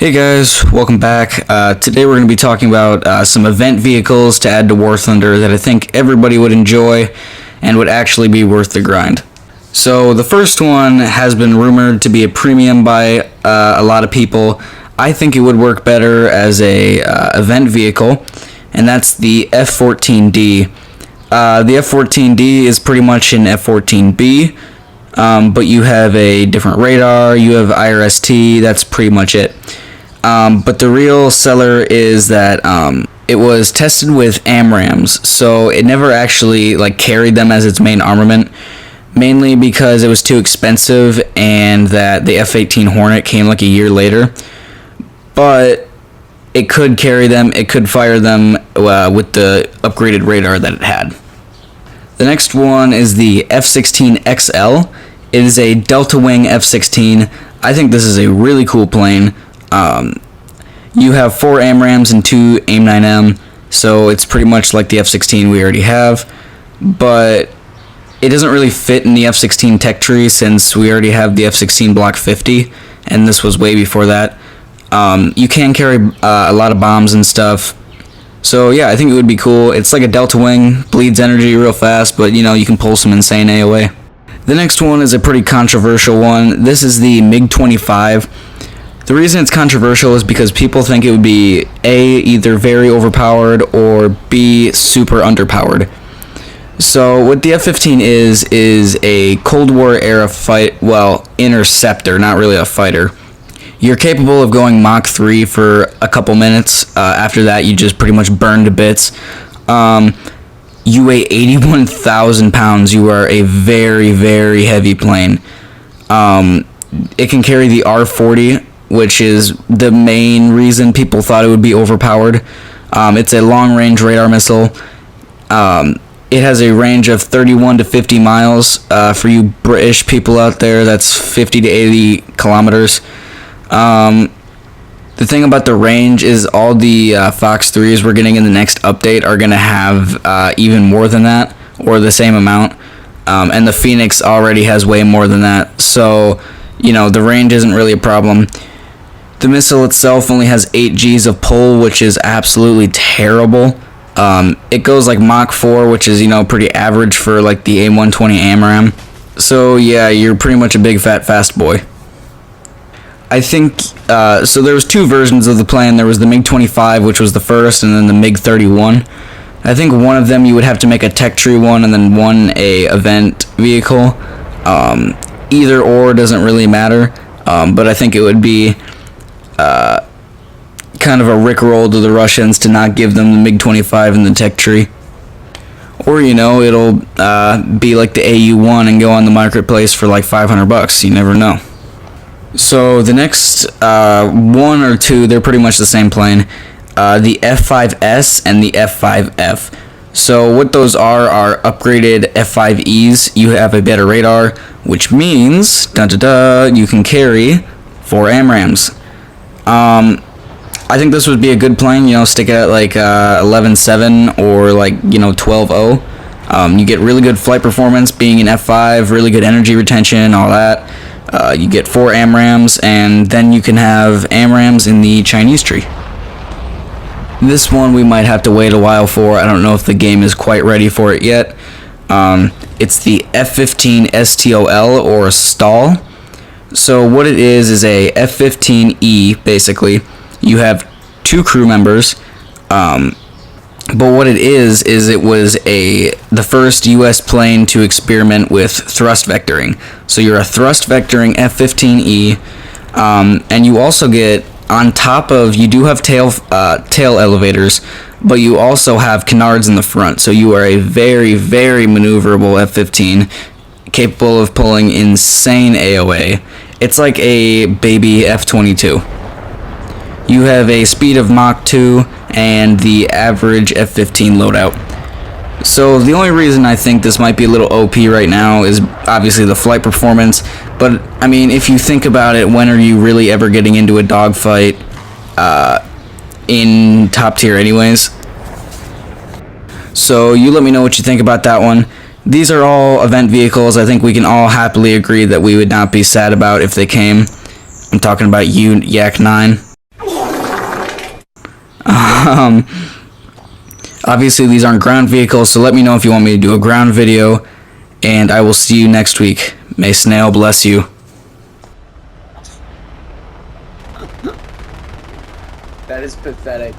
Hey guys, welcome back. Today we're going to be talking about some event vehicles to add to War Thunder that I think everybody would enjoy and would actually be worth the grind. So the first one has been rumored to be a premium by a lot of people. I think it would work better as a event vehicle, and that's the F-14D. The F-14D is pretty much an F-14B, but you have a different radar, you have IRST, that's pretty much it. But the real seller is that it was tested with AMRAAMs, so it never actually carried them as its main armament, mainly because it was too expensive and that the F-18 Hornet came a year later. But it could carry them, it could fire them with the upgraded radar that it had. The next one is the F-16 XL. It is a Delta Wing F-16. I think this is a really cool plane. You have 4 AMRAAMs and 2 AIM-9M, so it's pretty much like the F-16 we already have, but it doesn't really fit in the F-16 tech tree since we already have the F-16 Block 50, and this was way before that. You can carry a lot of bombs and stuff, so yeah, I think it would be cool. It's like a Delta Wing, bleeds energy real fast, but you can pull some insane AOA. The next one is a pretty controversial one. This is the MiG-25. The reason it's controversial is because people think it would be A, either very overpowered, or B, super underpowered. So what the F-15 is a Cold War era interceptor, not really a fighter. You're capable of going Mach 3 for a couple minutes. After that, you just pretty much burn to bits. You weigh 81,000 pounds. You are a very, very heavy plane. It can carry the R-40, which is the main reason people thought it would be overpowered. It's a long-range radar missile. It has a range of 31 to 50 miles. For you British people out there, that's 50 to 80 kilometers. The thing about the range is all the Fox 3s we're getting in the next update are going to have even more than that, or the same amount. And the Phoenix already has way more than that. So, the range isn't really a problem. The missile itself only has 8 Gs of pull, which is absolutely terrible. It goes Mach 4, which is, pretty average for the AIM-120 AMRAAM. So yeah, you're pretty much a big fat fast boy. I think, so there was 2 versions of the plane. There was the MiG-25, which was the first, and then the MiG-31. I think one of them you would have to make a tech tree one, and then one a event vehicle. Either or doesn't really matter, but I think it would be kind of a rickroll to the Russians to not give them the MiG-25 in the tech tree. Or, it'll be like the AU-1 and go on the marketplace for $500. You never know. So the next one or two, they're pretty much the same plane. The F-5S and the F-5F. So what those are upgraded F-5Es. You have a better radar, which means, you can carry 4 AMRAAMs. I think this would be a good plane, stick it at 11.7 or 12.0. You get really good flight performance being an F5, really good energy retention, all that. You get 4 AMRAAMs, and then you can have AMRAAMs in the Chinese tree. This one we might have to wait a while for. I don't know if the game is quite ready for it yet. It's the F-15 STOL or STOL. So what it is a F-15E, basically. You have 2 crew members, but what it is it was the first U.S. plane to experiment with thrust vectoring. So you're a thrust vectoring F-15E, and you also get, on top of, you do have tail elevators, but you also have canards in the front. So you are a very, very maneuverable F-15, capable of pulling insane AOA. It's like a baby F-22. You have a speed of Mach 2 and the average F-15 loadout. So the only reason I think this might be a little OP right now is obviously the flight performance, but I mean, if you think about it, when are you really ever getting into a dogfight in top tier anyways? So you let me know what you think about that one. These are all event vehicles. I think we can all happily agree that we would not be sad about if they came. I'm talking about Yak 9. Um, obviously, these aren't ground vehicles, so let me know if you want me to do a ground video, and I will see you next week. May Snail bless you. That is pathetic.